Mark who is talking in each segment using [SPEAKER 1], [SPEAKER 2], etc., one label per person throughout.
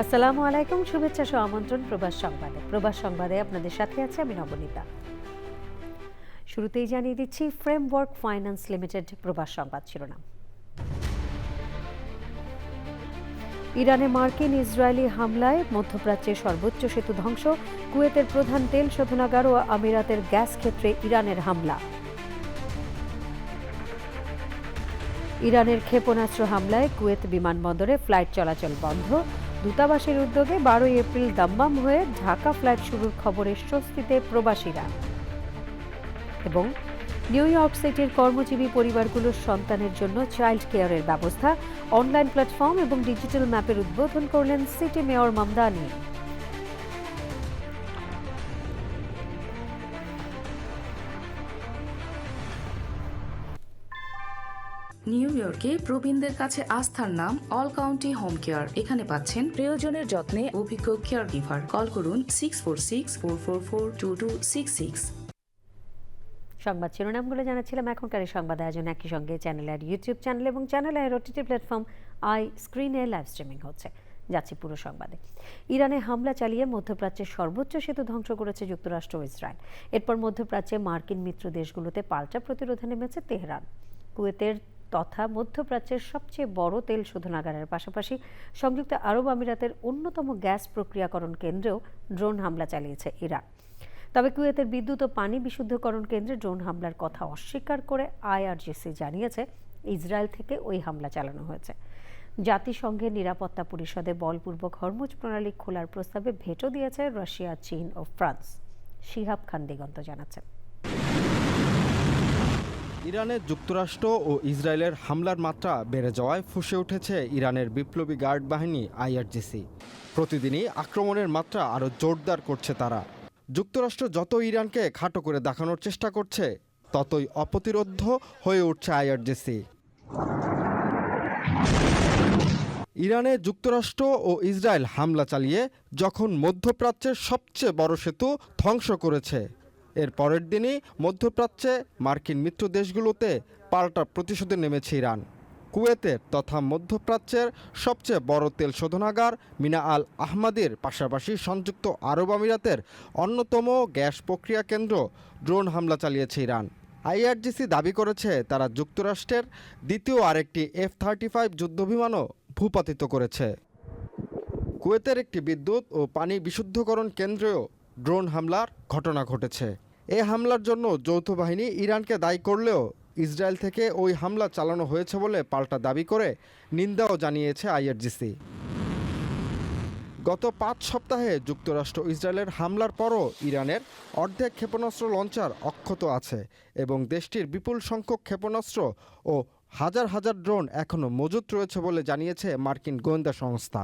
[SPEAKER 1] আসসালামু আলাইকুম, শুভেচ্ছা সহ আমন্ত্রণ প্রবাস সংবাদে। প্রবাস সংবাদে আপনাদের সাথে আছে আমি নবনীতা। শুরুতেই জানিয়ে দিচ্ছি ফ্রেমওয়ার্ক ফাইন্যান্স লিমিটেড প্রবাস সংবাদ শিরোনাম। ইরানে মার্কিন ইসরায়েলি হামলায় মধ্যপ্রাচ্যের সর্বোচ্চ সেতু ধ্বংস, কুয়েতের প্রধান তেল শোধনাগার ও আমিরাতের গ্যাস ক্ষেত্রে ইরানের হামলা। ইরানের ক্ষেপণাস্ত্র হামলায় কুয়েত বিমানবন্দরে ফ্লাইট চলাচল বন্ধ, দূতাবাসের উদ্যোগে 12 এপ্রিল দাম্মাম হয়ে ঢাকা ফ্লাইট শুরুর খবরে স্বস্তিতে প্রবাসীরা। এবং নিউ ইয়র্ক সিটির কর্মজীবী পরিবারগুলোর সন্তানের জন্য চাইল্ড কেয়ারের ব্যবস্থা, অনলাইন প্ল্যাটফর্ম এবং ডিজিটাল ম্যাপের উদ্বোধন করলেন সিটি মেয়র মামদানি।
[SPEAKER 2] নিউ ইয়র্কে প্রবীণদের কাছে আস্থার নাম অল কাউন্টি হোম কেয়ার। এখানে পাচ্ছেন প্রিয়জনের যত্নে অভিজ্ঞ কেয়ার গিভার। কল করুন 646-444-2266।
[SPEAKER 1] সংবাদ শিরোনামগুলো জানাচ্ছিলাম। এখনকার এই সংবাদ আয়োজন একই সঙ্গে চ্যানেলের ইউটিউব চ্যানেল এবং চ্যানেলের ওটিটি প্ল্যাটফর্ম আই স্ক্রিনে লাইভ স্ট্রিমিং হচ্ছে। যাচ্ছি পুরো সংবাদে। ইরানে হামলা চালিয়ে মধ্যপ্রাচ্যের সর্বোচ্চ সেতু ধ্বংস করেছে যুক্তরাষ্ট্র ও ইসরায়েল। এরপর মধ্যপ্রাচ্যে মার্কিন মিত্র দেশগুলোতে পাল্টা প্রতিরোধে নেমেছে তেহরান। কুয়েতের তথা মধ্যপ্রাচ্যের সবচেয়ে বড় তেল শোধনাগারের পাশাপাশি সংযুক্ত আরব আমিরাতের অন্যতম গ্যাস প্রক্রিয়াকরণ কেন্দ্রেও ড্রোন হামলা চালিয়েছে ইরান। তবে কুয়েতের বিদ্যুৎ ও পানি বিশুদ্ধকরণ কেন্দ্রে ড্রোন হামলার কথা অস্বীকার করে আইআরজিসি জানিয়েছে ইসরায়েল থেকে ওই হামলা চালানো হয়েছে। জাতিসংঘের নিরাপত্তা পরিষদে বলপূর্বক হরমুজ প্রণালী খোলার প্রস্তাবে ভেটো দিয়েছে রাশিয়া, চীন ও ফ্রান্স। শিহাব খান দিগন্ত জানাচ্ছেন।
[SPEAKER 3] ইরানে যুক্তরাষ্ট্র ও ইসরায়েলের হামলার মাত্রা বেড়ে যাওয়ায় ফুঁসে উঠেছে ইরানের বিপ্লবী গার্ড বাহিনী আইআরজিসি। প্রতিদিনই আক্রমণের মাত্রা আরও জোরদার করছে তারা। যুক্তরাষ্ট্র যত ইরানকে খাটো করে দেখানোর চেষ্টা করছে, ততই অপ্রতিরোধ্য হয়ে উঠছে আইআরজিসি। ইরানে যুক্তরাষ্ট্র ও ইসরায়েল হামলা চালিয়ে যখন মধ্যপ্রাচ্যের সবচেয়ে বড় সেতু ধ্বংস করেছে, এর পরের দিনই মধ্যপ্রাচ্যে মার্কিন মিত্র দেশগুলোতে পাল্টা প্রতিশোধে নেমেছে ইরান। কুয়েতের তথা মধ্যপ্রাচ্যের সবচেয়ে বড় তেল শোধনাগার মিনা আল আহমাদির পাশাপাশি সংযুক্ত আরব আমিরাতের অন্যতম গ্যাস প্রক্রিয়া কেন্দ্র ড্রোন হামলা চালিয়েছে ইরান। আইআরজিসি দাবি করেছে তারা যুক্তরাষ্ট্রের দ্বিতীয় আরেকটি F-35 যুদ্ধবিমানও ভূপাতিত করেছে। কুয়েতের একটি বিদ্যুৎ ও পানি বিশুদ্ধকরণ কেন্দ্রেও ড্রোন হামলার ঘটনা ঘটেছে। এ হামলার জন্য যৌথ বাহিনী ইরানকে দায়ী করলেও ইসরায়েল থেকে ওই হামলা চালানো হয়েছে বলে পাল্টা দাবি করে নিন্দাও জানিয়েছে আইআরজিসি। গত 5 সপ্তাহে যুক্তরাষ্ট্র ইসরায়েলের হামলার পরও ইরানের অর্ধেক ক্ষেপণাস্ত্র লঞ্চার অক্ষত আছে এবং দেশটির বিপুল সংখ্যক ক্ষেপণাস্ত্র ও হাজার হাজার ড্রোন এখনো মজুত রয়েছে বলে জানিয়েছে মার্কিন গোয়েন্দা সংস্থা।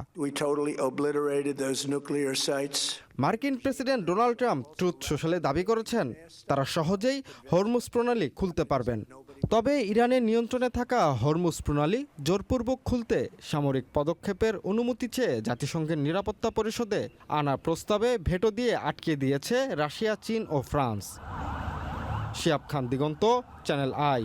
[SPEAKER 3] মার্কিন প্রেসিডেন্ট ডোনাল্ড ট্রাম্প ট্রুথ সোশ্যালে দাবি করেছেন তারা সহজেই হরমুজ প্রণালী খুলতে পারবেন। তবে ইরানের নিয়ন্ত্রণে থাকা হরমুজ প্রণালী জোরপূর্বক খুলতে সামরিক পদক্ষেপের অনুমতি চেয়ে জাতিসংঘের নিরাপত্তা পরিষদে আনা প্রস্তাবে ভেটো দিয়ে আটকে দিয়েছে রাশিয়া, চীন ও France. Shihab Khan Diganta, channel I.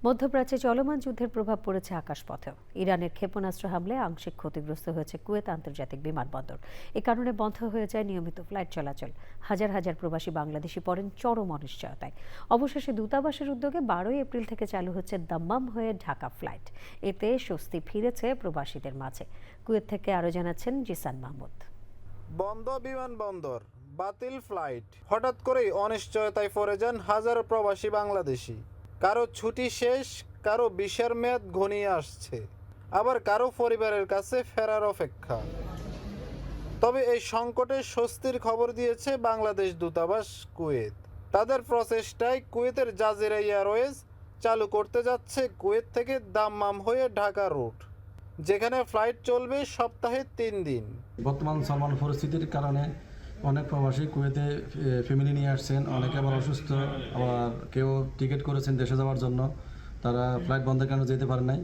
[SPEAKER 1] মধ্যপ্রাচ্যে চলমান যুদ্ধের প্রভাব পড়েছে আকাশপথেও। ইরানের ক্ষেপণাস্ত্র হামলায় আংশিক ক্ষতিগ্রস্ত হয়েছে কুয়েত আন্তর্জাতিক বিমানবন্দর। এ কারণে বন্ধ হয়ে যায় নিয়মিত ফ্লাইট চলাচল। হাজার হাজার প্রবাসী বাংলাদেশি পড়েন চরম অনিশ্চয়তায়। অবশেষে দূতাবাসের উদ্যোগে 12 এপ্রিল থেকে চালু হচ্ছে দাম্মাম হয়ে ঢাকা ফ্লাইট। এতে স্বস্তি ফিরেছে প্রবাসীদের মাঝে। কুয়েত থেকে আরও জানাচ্ছেন জিসান মাহমুদ।
[SPEAKER 4] বন্ধ বিমানবন্দর, বাতিল ফ্লাইট, হঠাৎ করেই অনিশ্চয়তায় পড়ে যান হাজারো প্রবাসী বাংলাদেশি। কারো ছুটি শেষ, কারো ভিসার মেয়াদ ঘনিয়ে আসছে, আবার কারো পরিবারের কাছে ফেরার অপেক্ষা। তবে এই সংকটে স্বস্তির খবর দিয়েছে বাংলাদেশ দূতাবাস কুয়েত। তাদের প্রচেষ্টায় কুয়েতের জাজিরা এয়ারওয়েজ চালু করতে যাচ্ছে কুয়েত থেকে দাম্মাম হয়ে ঢাকা রুট, যেখানে ফ্লাইট চলবে সপ্তাহে 3 দিন।
[SPEAKER 5] বর্তমান চলমান পরিস্থিতির কারণে অনেক প্রবাসী কুয়েতে ফ্যামিলি নিয়ে আসছেন, অনেকে আবার অসুস্থ, আবার কেউ টিকিট করেছেন দেশে যাওয়ার জন্য, তারা ফ্লাইট বন্ধের কারণে যেতে পারে নাই।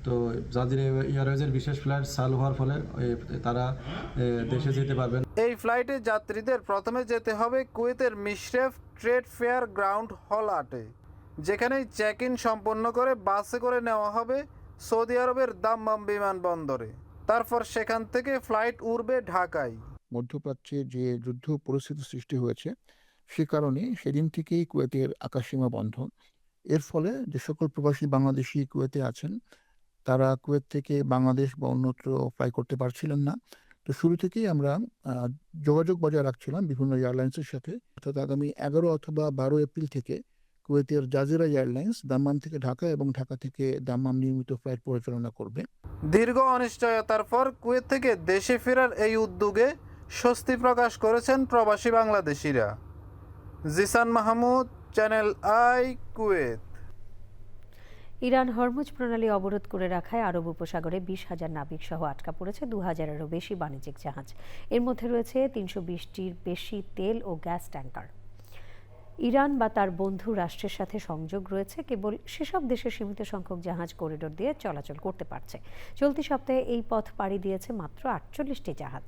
[SPEAKER 5] তো জাজিরা এয়ারওয়েজের বিশেষ ফ্লাইট চালু হওয়ার ফলে তারা দেশে যেতে পারবেন।
[SPEAKER 4] এই ফ্লাইটে যাত্রীদের প্রথমে যেতে হবে কুয়েতের মিশরেফ ট্রেড ফেয়ার গ্রাউন্ড হল 8-এ, যেখানেই চেক ইন সম্পন্ন করে বাসে করে নেওয়া হবে সৌদি আরবের দাম্মাম বিমানবন্দরে। তারপর সেখান থেকে ফ্লাইট উড়বে ঢাকায়।
[SPEAKER 6] মধ্যপ্রাচ্যে যে যুদ্ধ পরিস্থিতি সৃষ্টি হয়েছে সে কারণে সেদিন থেকেই কুয়েতের আকাশসীমা বন্ধ। এর ফলে যে সকল প্রবাসী বাংলাদেশি কুয়েতে আছেন তারা কুয়েত থেকে বাংলাদেশ বা অন্যত্র ফ্লাই করতে পারছিলেন না। তো শুরু থেকেই আমরা যোগাযোগ বজায় রাখছিলাম বিভিন্ন এয়ারলাইন্সের সাথে। অর্থাৎ আগামী 11 অথবা 12 এপ্রিল থেকে কুয়েতের জাজিরা এয়ারলাইন্স দাম্মাম থেকে ঢাকা এবং ঢাকা থেকে দাম্মাম নিয়মিত ফ্লাইট পরিচালনা করবে।
[SPEAKER 4] দীর্ঘ অনিশ্চয়তার পর কুয়েত থেকে দেশে ফেরার এই উদ্যোগে স্বস্তি প্রকাশ করেছেন প্রবাসী বাংলাদেশিরা। Zisan Mahmud, channel I, Kuwait.
[SPEAKER 1] Iran Hormuz প্রণালী অবরোধ করে রাখায় আরব উপসাগরে 20,000 নাবিক সহ আটকা পড়েছে 2,000-এরও বেশি বাণিজ্যিক জাহাজ। এর মধ্যে রয়েছে 320টির বেশি তেল ও গ্যাস ট্যাঙ্কার। ইরান বা তার বন্ধু রাষ্ট্রের সাথে সংযোগ রয়েছে, কেবল সেসব দেশের সীমিত সংখ্যক জাহাজ করিডোর দিয়ে চলাচল করতে পারছে। চলতি সপ্তাহে এই পথ পাড়ি দিয়েছে মাত্র 48টি জাহাজ।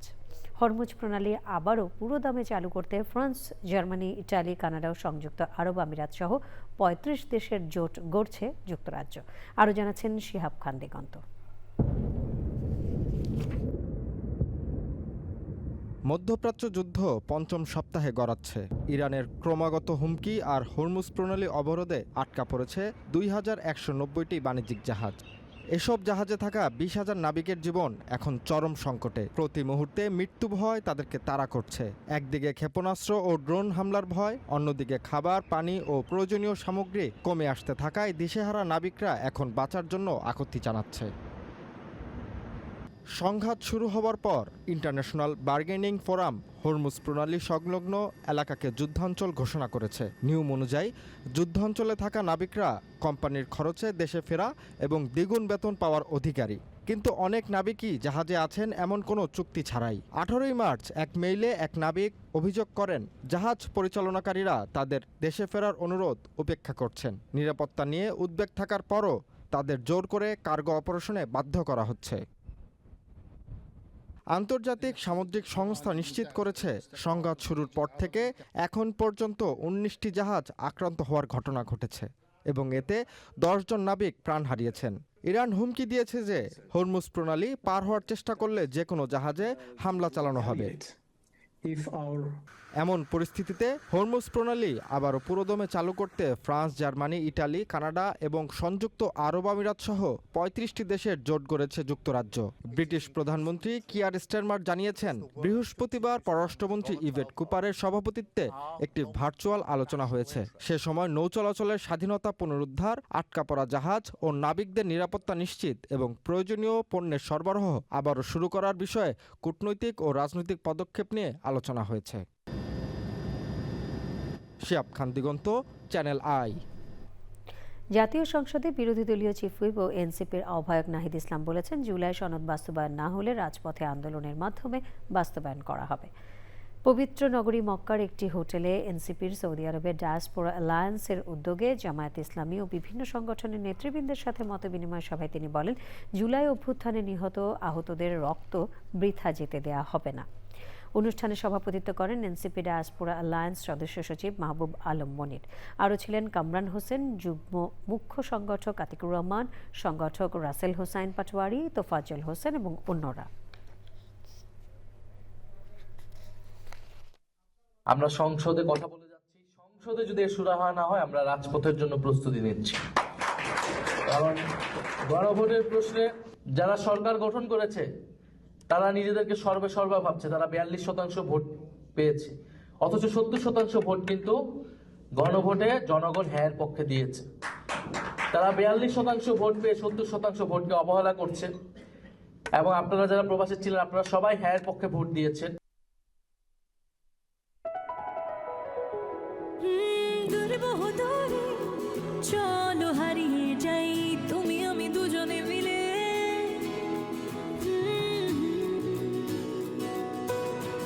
[SPEAKER 1] হরমুজ প্রণালী আবারও পুরো দামে চালু করতে ফ্রান্স, জার্মানি, ইটালি, কানাডা ও সংযুক্ত আরব আমিরাত সহ 35 দেশের জোট গড়ছে যুক্তরাজ্য। আরও জানাচ্ছেন শিহাব খান দিগন্ত।
[SPEAKER 3] মধ্যপ্রাচ্য যুদ্ধ পঞ্চম সপ্তাহে গড়াচ্ছে। ইরানের ক্রমাগত হুমকি আর হরমুজ প্রণালী অবরোধে আটকা পড়েছে 2,190টি বাণিজ্যিক জাহাজ। এসব জাহাজে থাকা 20,000 নাবিকের জীবন এখন চরম সংকটে। প্রতি মুহূর্তে মৃত্যু ভয় তাদেরকে তাড়া করছে। একদিকে ক্ষেপণাস্ত্র ও ড্রোন হামলার ভয়, অন্যদিকে খাবার, পানি ও প্রয়োজনীয় সামগ্রী কমে আসতে থাকায় দিশেহারা নাবিকরা এখন বাঁচার জন্য আকুতি জানাচ্ছে। সংঘাত শুরু হবার পর ইন্টারন্যাশনাল বার্গেনিং ফোরাম হরমুজ প্রণালী সংলগ্ন এলাকাকে যুদ্ধাঞ্চল ঘোষণা করেছে। নিয়ম অনুযায়ী যুদ্ধাঞ্চলে থাকা নাবিকরা কোম্পানির খরচে দেশে ফেরা এবং দ্বিগুণ বেতন পাওয়ার অধিকারী। কিন্তু অনেক নাবিকই জাহাজে আছেন এমন কোনো চুক্তি ছাড়াই। 18 মার্চ এক মেইলে এক নাবিক অভিযোগ করেন জাহাজ পরিচালনাকারীরা তাদের দেশে ফেরার অনুরোধ উপেক্ষা করছেন। নিরাপত্তা নিয়ে উদ্বেগ থাকার পরও তাদের জোর করে কার্গো অপারেশনে বাধ্য করা হচ্ছে। আন্তর্জাতিক সামুদ্রিক সংস্থা নিশ্চিত করেছে সংঘাত শুরুর পর থেকে এখন পর্যন্ত 19টি জাহাজ আক্রান্ত হওয়ার ঘটনা ঘটেছে এবং এতে 10 জন নাবিক প্রাণ হারিয়েছেন। ইরান হুমকি দিয়েছে যে হরমুজ প্রণালী পার হওয়ার চেষ্টা করলে যে কোনো জাহাজে হামলা চালানো হবে। এমন পরিস্থিতিতে হরমুজ প্রণালী আবারও পুরোদমে চালু করতে ফ্রান্স, জার্মানি, ইটালি, কানাডা এবং সংযুক্ত আরব আমিরাত সহ 35টি দেশের জোট গড়েছে যুক্তরাজ্য। ব্রিটিশ প্রধানমন্ত্রী কিয়ার স্টারমার জানিয়েছেন বৃহস্পতিবার পররাষ্ট্রমন্ত্রী ইভেট কুপারের সভাপতিত্বে একটি ভার্চুয়াল আলোচনা হয়েছে। সে সময় নৌ চলাচলের স্বাধীনতা পুনরুদ্ধার, আটকা পড়া জাহাজ ও নাবিকদের নিরাপত্তা নিশ্চিত এবং প্রয়োজনীয় পণ্যের সরবরাহ আবারও শুরু করার বিষয়ে কূটনৈতিক ও রাজনৈতিক পদক্ষেপ নিয়ে আলোচনা হয়েছে। Shihab Khan Diganta, channel I.
[SPEAKER 1] জাতীয় সংসদে বিরোধী দলীয় চিফ হুইপ ও এনসিপির আহ্বায়ক নাহিদ ইসলাম বলেছেন, জুলাই সনদ বাস্তবায়ন না হলে রাজপথে আন্দোলনের মাধ্যমে বাস্তবায়ন করা হবে। পবিত্র নগরী মক্কার একটি হোটেলে এনসিপির সৌদি আরবের ডায়াসপোরা অ্যালায়েন্সের উদ্যোগে জামায়াত ইসলামী ও বিভিন্ন সংগঠনের নেতৃবৃন্দের সাথে মতবিনিময় সভায় তিনি বলেন, জুলাই অভ্যুত্থানে নিহত আহতদের রক্ত বৃথা যেতে দেয়া হবে না। অনুষ্ঠানে সভাপতিত্ব করেন এনসিপি ডায়াসপোরা অ্যালায়েন্স সদস্য সচিব মাহবুব আলম মনির। আরও ছিলেন কামরান হোসেন, যুগ্ম মুখ্য সংগঠক আতিকুর রহমান, সংগঠক রাসেল হোসাইন পাটোয়ারি, তোফাজ্জল হোসেন এবং অন্যরা।
[SPEAKER 7] আমরা সংসদে কথা বলে যাচ্ছি, সংসদে যদি এর সুরাহা না হয় আমরা রাজপথের জন্য প্রস্তুতি নিচ্ছি। কারণ গণভোটের প্রশ্নে যারা সরকার গঠন করেছে তারা নিজেদেরকে সর্বা ভাবছে, তারা 42% ভোট পেয়েছে, অথচ 70% ভোট কিন্তু গণভোটে জনগণ হ্যাঁর পক্ষে দিয়েছে। তারা 42% ভোট পেয়ে 70% ভোটকে অবহেলা করছে এবং আপনারা যারা প্রবাসী ছিলেন আপনারা সবাই হ্যাঁর পক্ষে ভোট দিয়েছেন।
[SPEAKER 8] চলো হারিয়ে যাই তুমি আমি দুজনে মিলে,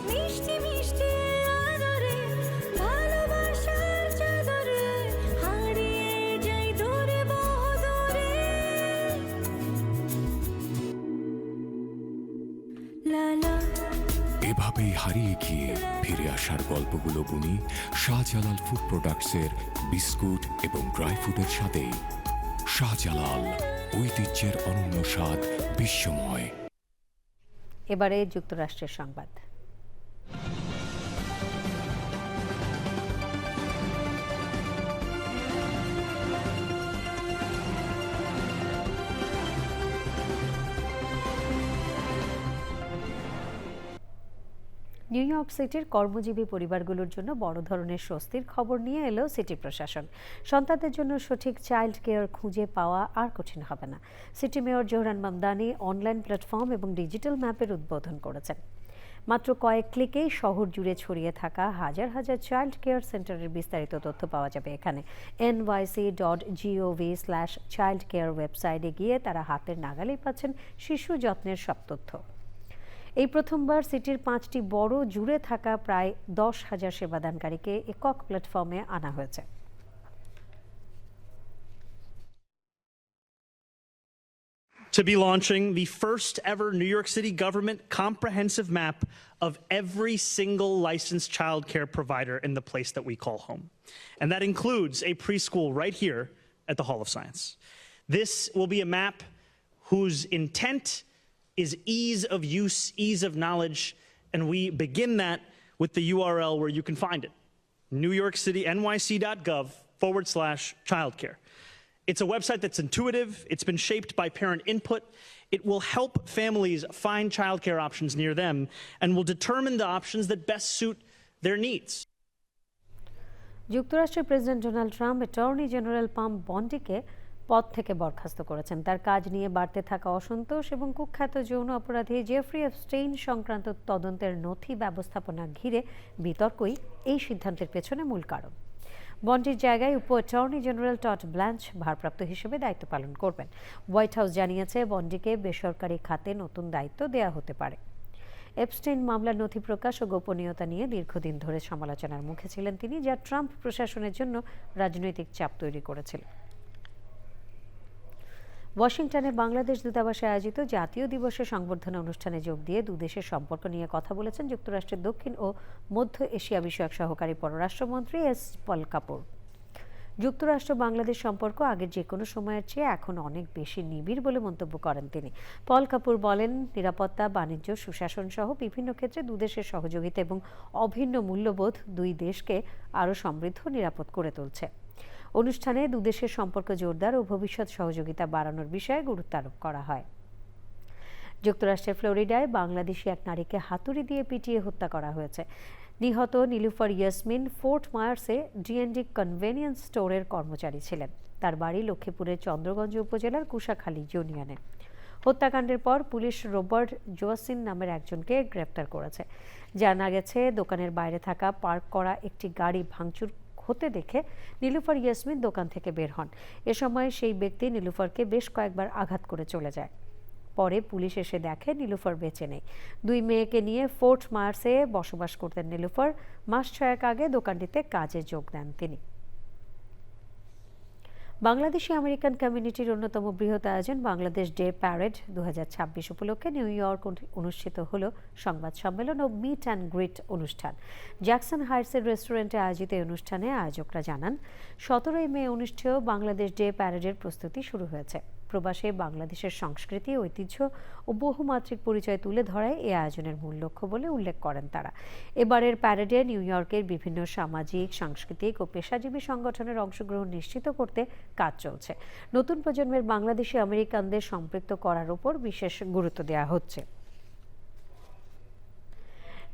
[SPEAKER 8] মিষ্টি মিষ্টি আদরে ভালোবাসার চাদরে হারিয়ে যাই দূরে বহুদূরে। লালা
[SPEAKER 9] এভাবেই হারিয়ে গিয়ে ফিরে আসার গল্পগুলো বুনি শাহজালাল ফুড প্রোডাক্টসের বিস্কুট এবং ড্রাই ফ্রুটের সাথে। শাহজালাল, ঐতিহ্যের অনন্য স্বাদ, বিশ্বময়।
[SPEAKER 1] এবারে যুক্তরাষ্ট্রের সংবাদ। নিউ ইয়র্ক সিটির কর্মজীবী পরিবারগুলোর জন্য বড় ধরনের স্বস্তির খবর নিয়ে এলো সিটি প্রশাসন। সন্তানদের জন্য সঠিক চাইল্ড কেয়ার খুঁজে পাওয়া আর কঠিন হবে না। City mayor Zohran Mamdani online platform এবং ডিজিটাল ম্যাপের উদ্বোধন করেছেন। মাত্র কয়েক ক্লিকেই শহর জুড়ে ছড়িয়ে থাকা হাজার হাজার চাইল্ড কেয়ার সেন্টারের বিস্তারিত তথ্য পাওয়া যাবে এখানে। nyc.gov/childcare ওয়েবসাইটে গিয়ে তারা হাতের নাগালেই পাচ্ছেন শিশু যত্নের সব তথ্য। এই প্রথমবার সিটির 5টি বড় জুড়ে থাকা প্রায় 10,000 সেবাদানকারীকে একক প্ল্যাটফর্মে আনা হয়েছে।
[SPEAKER 10] To be launching the first ever New York City government comprehensive map of every single licensed child care provider in the place that we call home. And that includes a preschool right here at the Hall of Science. This will be a map whose intent is ease of use, ease of knowledge, and we begin that with the URL where you can find it, newyorkcitynyc.gov/childcare. It's a website that's intuitive, it's been shaped by parent input, it will help families find childcare options near them, and will determine the options that best suit their needs.
[SPEAKER 1] যুক্তরাষ্ট্রের president Donald Trump attorney general Pam বন্ডিকে পদ থেকে বরখাস্ত করেছেন। তার কাজ নিয়ে বাড়তে থাকা অসন্তোষ এবং কুখ্যাত যৌন অপরাধী জেফ্রি এপস্টেইন সংক্রান্ত তদন্তের নথি ব্যবস্থাপনা ঘিরে বিতর্কই এই সিদ্ধান্তের পেছনে মূল কারণ। বন্ডির জায়গায় উপ অ্যাটর্নি জেনারেল টড ব্ল্যাঞ্চ ভারপ্রাপ্ত হিসেবে দায়িত্ব পালন করবেন। হোয়াইট হাউস জানিয়েছে বন্ডিকে বেসরকারি খাতে নতুন দায়িত্ব দেয়া হতে পারে। এপস্টেইন মামলার নথি প্রকাশ ও গোপনীয়তা নিয়ে দীর্ঘদিন ধরে সমালোচনার মুখে ছিলেন তিনি, যা ট্রাম্প প্রশাসনের জন্য রাজনৈতিক চাপ তৈরি করেছিল। ওয়াশিংটনে বাংলাদেশ দূতাবাসে আয়োজিত জাতীয় দিবসের সংবর্ধনা অনুষ্ঠানে যোগ দিয়ে দুদেশের সম্পর্ক নিয়ে কথা বলেছেন যুক্তরাষ্ট্রের দক্ষিণ ও মধ্য এশিয়া বিষয়ক সহকারী পররাষ্ট্রমন্ত্রী এস পল কাপুর। যুক্তরাষ্ট্র বাংলাদেশ সম্পর্ক আগের যে কোনো সময়ের চেয়ে এখন অনেক বেশি নিবিড় বলে মন্তব্য করেন তিনি। পল কাপুর বলেন, নিরাপত্তা, বাণিজ্য, সুশাসন সহ বিভিন্ন ক্ষেত্রে দুদেশের সহযোগিতা এবং অভিন্ন মূল্যবোধ দুই দেশকে আরও সমৃদ্ধ নিরাপদ করে তুলছে। অনুষ্ঠানে দুদেশের সম্পর্ক জোরদার ও ভবিষ্যৎ সহযোগিতা বাড়ানোর বিষয়ে গুরুত্ব আরোপ করা হয়। যুক্তরাষ্ট্রের ফ্লোরিডায় বাংলাদেশি এক নারীকে হাতুড়ি দিয়ে পিটিয়ে হত্যা করা হয়েছে। নিহত নীলুফার ইয়াসমিন ফোর্ট মায়ার্সে D&D কনভেনিয়েন্স স্টোরের কর্মচারী ছিলেন। তার বাড়ি লক্ষ্মীপুরের চন্দ্রগঞ্জ উপজেলার কুশাখালী ইউনিয়নে। হত্যাকাণ্ডের পর পুলিশ রবার্ট জোয়াসিন নামের একজনকে গ্রেপ্তার করেছে। জানা গেছে, দোকানের বাইরে থাকা পার্ক করা একটি গাড়ি ভাঙচুর হতে দেখে নীলুফার ইয়াসমিন দোকান থেকে বের হন। এ সময় সেই ব্যক্তি নীলুফারকে বেশ কয়েকবার আঘাত করে চলে যায়। পরে পুলিশ এসে দেখে নীলুফার বেঁচে নেই। দুই মেয়েকে নিয়ে ফোর্ট মায়ার্সে বসবাস করতেন নীলুফার। মাস 6 আগে দোকানটিতে কাজে যোগ দেন তিনি। বাংলাদেশি আমেরিকান কমিউনিটির অন্যতম বৃহৎ আয়োজন বাংলাদেশ ডে প্যারেড 2026 উপলক্ষে নিউ ইয়র্ক অনুষ্ঠিত হলো সংবাদ সম্মেলন ও মিট অ্যান্ড গ্রিট অনুষ্ঠান। জ্যাকসন হাইটসের রেস্টুরেন্টে আয়োজিত এই অনুষ্ঠানে আয়োজকরা জানান, 17 মে অনুষ্ঠেয় বাংলাদেশ ডে প্যারেডের প্রস্তুতি শুরু হয়েছে। প্রবাসে বাংলাদেশের সংস্কৃতি, ঐতিহ্য ও বহুমাত্রিক পরিচয় তুলে ধরাই এই আয়োজনের মূল লক্ষ্য বলে উল্লেখ করেন তারা। এবারের প্যারেডে নিউ ইয়র্কের বিভিন্ন সামাজিক, সাংস্কৃতিক ও পেশাজীবী সংগঠনের অংশগ্রহণ নিশ্চিত করতে কাজ চলছে। নতুন প্রজন্মের বাংলাদেশি আমেরিকানদের সম্পৃক্ত করার উপর বিশেষ গুরুত্ব দেওয়া হচ্ছে।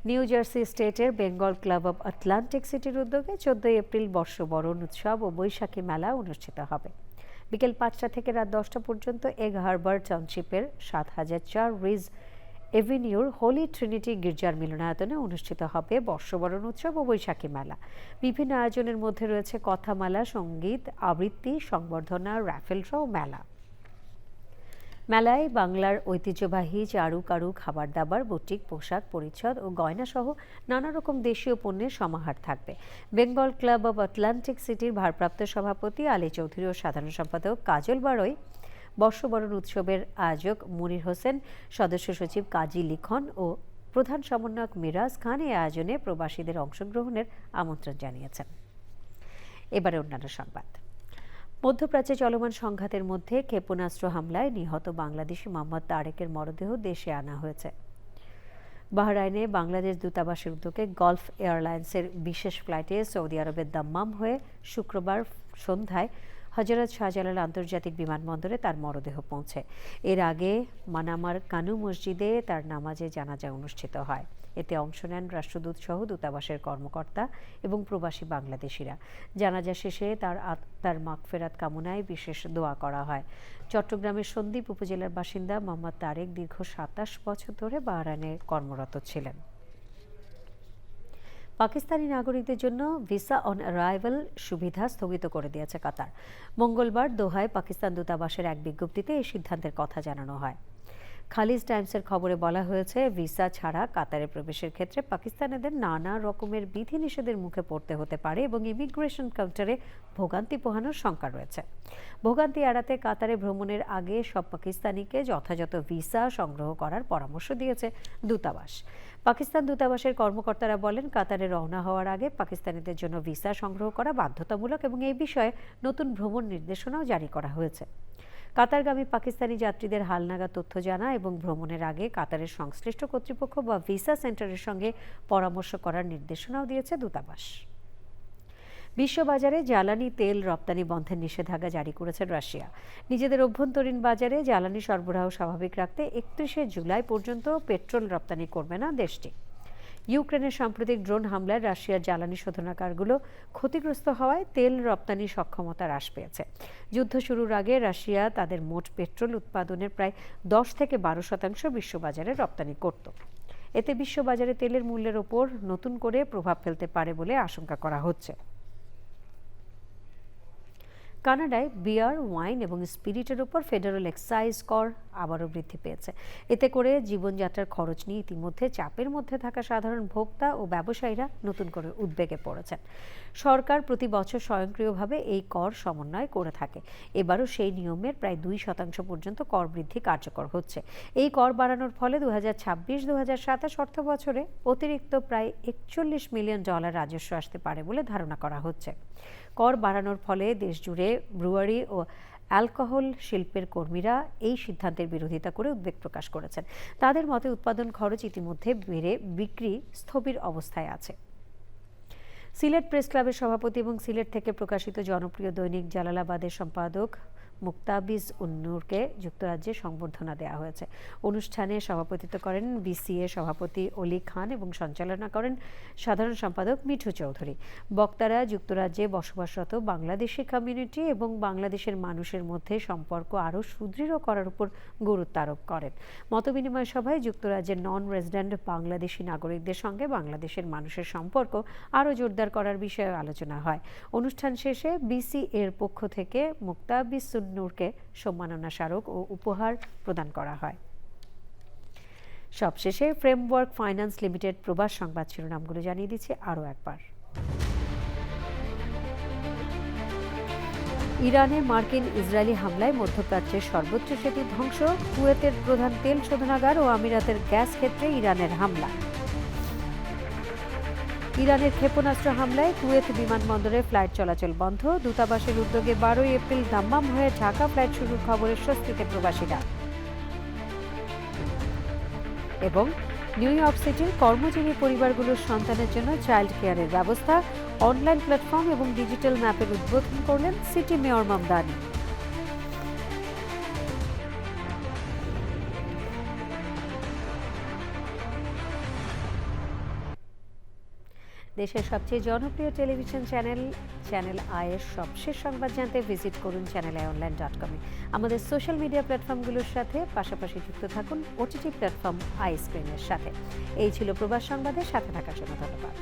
[SPEAKER 1] নিউ জার্সি স্টেটের বেঙ্গল ক্লাব অব আটলান্টিক সিটির উদ্যোগে 14 এপ্রিল বর্ষবরণ উৎসব ও বৈশাখী মেলা অনুষ্ঠিত হবে। বিকেল 5টা থেকে রাত 10টা পর্যন্ত এগ হারবার টাউনশিপের 7004 রিজ এভিনিউর হোলি ট্রিনিটি গির্জার মিলনায়তনে অনুষ্ঠিত হবে বর্ষবরণ উৎসব ও বৈশাখী মেলা। বিভিন্ন আয়োজনের মধ্যে রয়েছে কথামালা, সঙ্গীত, আবৃত্তি, সংবর্ধনা, র্যাফেল সহ মেলা। মেলায় বাংলার ঐতিহ্যবাহী চারু খাবার দাবার, বুটিক, পোশাক, পরিচ্ছদ ও গয়না সহ নানা রকম দেশীয় পণ্যের সমাহার থাকবে। বেঙ্গল ক্লাব অব আটলান্টিক সিটির ভারপ্রাপ্ত সভাপতি আলী চৌধুরী ও সাধারণ সম্পাদক কাজল বারোই, বর্ষবরণ উৎসবের আয়োজক মনির হোসেন, সদস্য সচিব কাজী লিখন ও প্রধান সমন্বয়ক মিরাজ খান এই আয়োজনে প্রবাসীদের অংশগ্রহণের আমন্ত্রণ জানিয়েছেন। এবারে অন্যান্য সংবাদ। মধ্যপ্রাচ্যে চলমান সংঘাতের মধ্যে ক্ষেপণাস্ত্র হামলায় নিহত বাংলাদেশি মোহাম্মদ তারেকের মরদেহ দেশে আনা হয়েছে। বাহরাইনে বাংলাদেশ দূতাবাসের উদ্যোগে গলফ এয়ারলাইন্সের বিশেষ ফ্লাইটে সৌদি আরবের দাম্মাম হয়ে শুক্রবার সন্ধ্যায় হজরত শাহজালাল আন্তর্জাতিক বিমানবন্দরে তার মরদেহ পৌঁছে। এর আগে মানামার কানু মসজিদে তার নামাজে জানাজা অনুষ্ঠিত হয়। এতে অংশ নেন রাষ্ট্রদূত সহ দূতাবাসের কর্মকর্তা এবং প্রবাসী বাংলাদেশিরা। জানাজা শেষে তার আত্মার মাগফিরাত কামনায় বিশেষ দোয়া করা হয়। চট্টগ্রামের সন্দ্বীপ উপজেলার বাসিন্দা মোহাম্মদ তারেক দীর্ঘ ২৭ বছর ধরে বাহরাইনে কর্মরত ছিলেন। পাকিস্তানি নাগরিকদের জন্য ভিসা অন অ্যারাইভাল সুবিধা স্থগিত করে দিয়েছে কাতার। মঙ্গলবার দোহায় পাকিস্তান দূতাবাসের এক বিজ্ঞপ্তিতে এই সিদ্ধান্তের কথা জানানো হয়। খালিজ টাইমসের খবরে বলা হয়েছে, ভিসা ছাড়া কাতারে প্রবেশের ক্ষেত্রে পাকিস্তানিদের নানা রকমের বিধিনিষেধের মুখে পড়তে হতে পারে এবং ইমিগ্রেশন কাউন্টারে ভোগান্তি পোহানোর শঙ্কা রয়েছে। ভোগান্তি এড়াতে কাতারে ভ্রমণের আগে সব পাকিস্তানিকে যথাযথ ভিসা সংগ্রহ করার পরামর্শ দিয়েছে দূতাবাস। পাকিস্তান দূতাবাসের কর্মকর্তারা বলেন, কাতারে রওনা হওয়ার আগে পাকিস্তানিদের জন্য ভিসা সংগ্রহ করা বাধ্যতামূলক এবং এই বিষয়ে নতুন ভ্রমণ নির্দেশনাও জারি করা হয়েছে। কাতারগামী পাকিস্তানি যাত্রীদের হালনাগাদ তথ্য জানা এবং ভ্রমণের আগে কাতারের সংশ্লিষ্ট কর্তৃপক্ষ বা ভিসা সেন্টারের সঙ্গে পরামর্শ করার নির্দেশনাও দিয়েছে দূতাবাস। বিশ্ববাজারে জ্বালানি তেল রপ্তানি বন্ধের নিষেধাজ্ঞা জারি করেছে রাশিয়া। নিজেদের অভ্যন্তরীণ বাজারে জ্বালানি সরবরাহ স্বাভাবিক রাখতে ৩১শে জুলাই পর্যন্ত পেট্রোল রপ্তানি করবে না দেশটি। ইউক্রেনের সাম্প্রতিক ড্রোন হামলায় রাশিয়ার জ্বালানি শোধনাগারগুলো ক্ষতিগ্রস্ত হওয়ায় তেল রপ্তানি সক্ষমতা হ্রাস পেয়েছে। যুদ্ধ শুরুর আগে রাশিয়া তাদের মোট পেট্রোল উৎপাদনের প্রায় ১০ থেকে ১২% বিশ্ববাজারে রপ্তানি করত। এতে বিশ্ববাজারে তেলের মূল্যের ওপর নতুন করে প্রভাব ফেলতে পারে বলে আশঙ্কা করা হচ্ছে। কানাডায় বিয়ার, ওয়াইন এবং স্পিরিটের উপর ফেডারেল এক্সাইজ কর আবারও বৃদ্ধি পেয়েছে। এতে করে জীবনযাত্রার খরচ নিয়ে ইতিমধ্যে চাপের মধ্যে থাকা সাধারণ ভোক্তা ও ব্যবসায়ীরা নতুন করে উদ্বেগে পড়েছেন। সরকার প্রতি বছর স্বয়ংক্রিয়ভাবে এই কর সমন্বয় করে থাকে। এবারও সেই নিয়মের প্রায় 2% পর্যন্ত কর বৃদ্ধি কার্যকর হচ্ছে। এই কর বাড়ানোর ফলে 2026-2027 অর্থ বছরে অতিরিক্ত প্রায় $41 মিলিয়ন রাজস্ব আসতে পারে বলে ধারণা করা হচ্ছে। কর বাড়ানোর ফলে দেশজুড়ে ব্রুয়ারি ও অ্যালকোহল শিল্পের কর্মীরা এই সিদ্ধান্তের বিরোধিতা করে উদ্বেগ প্রকাশ করেছেন। তাদের মতে উৎপাদন খরচ ইতিমধ্যে বেড়ে বিক্রি স্থবির অবস্থায় আছে। সিলেট প্রেস ক্লাবের সভাপতি এবং সিলেট থেকে প্রকাশিত জনপ্রিয় দৈনিক জালালাবাদের সম্পাদক মুক্তাবিজ উন্নুরকে যুক্তরাজ্যে সংবর্ধনা দেওয়া হয়েছে। অনুষ্ঠানে সভাপতিত্ব করেন বিসিএ সভাপতি অলি খান এবং সঞ্চালনা করেন সাধারণ সম্পাদক মিঠু চৌধুরী। বক্তারা যুক্তরাজ্যে বসবাসরত বাংলাদেশি কমিউনিটি এবং বাংলাদেশের মানুষের মধ্যে সম্পর্ক আরও সুদৃঢ় করার উপর গুরুত্ব আরোপ করেন। মতবিনিময় সভায় যুক্তরাজ্যের নন রেসিডেন্ট বাংলাদেশি নাগরিকদের সঙ্গে বাংলাদেশের মানুষের সম্পর্ক আরও জোরদার করার বিষয়ে আলোচনা হয়। অনুষ্ঠান শেষে বিসি এর পক্ষ থেকে মুক্তাবিজ নূরকে সম্মাননা স্মারক ও উপহার প্রদান করা হয়। সবশেষে ফ্রেমওয়ার্ক ফাইন্যান্স লিমিটেড প্রবাস সংবাদ শিরোনামগুলো জানিয়ে দিচ্ছে আরও একবার। ইরানে মার্কিন ইসরায়েলি হামলায় মধ্যপ্রাচ্যের সর্বোচ্চ সেতু ধ্বংস, কুয়েতের প্রধান তেল শোধনাগার ও আমিরাতের গ্যাস ক্ষেত্রে ইরানের হামলা। ইরানের ক্ষেপণাস্ত্র হামলায় কুয়েত বিমানবন্দরে ফ্লাইট চলাচল বন্ধ, দূতাবাসের উদ্যোগে 12 এপ্রিল দাম্মাম হয়ে ঢাকা ফ্লাইট শুরুর খবরে স্বস্তিতে প্রবাসীরা। এবং নিউ ইয়র্ক সিটির কর্মজীবী পরিবারগুলোর সন্তানের জন্য চাইল্ড কেয়ারের ব্যবস্থা, অনলাইন প্ল্যাটফর্ম এবং ডিজিটাল ম্যাপের উদ্বোধন করলেন সিটি মেয়র মামদানি। দেশের সবচেয়ে জনপ্রিয় টেলিভিশন চ্যানেল আইয়ের সবশেষ সংবাদ জানতে ভিজিট করুন channelionline.com। আমাদের সোশ্যাল মিডিয়া প্ল্যাটফর্মগুলোর সাথে পাশাপাশি যুক্ত থাকুন ওটিটি প্ল্যাটফর্ম আই স্ক্রিনের সাথে। এই ছিল প্রবাস সংবাদের সাথে থাকার জন্য ধন্যবাদ।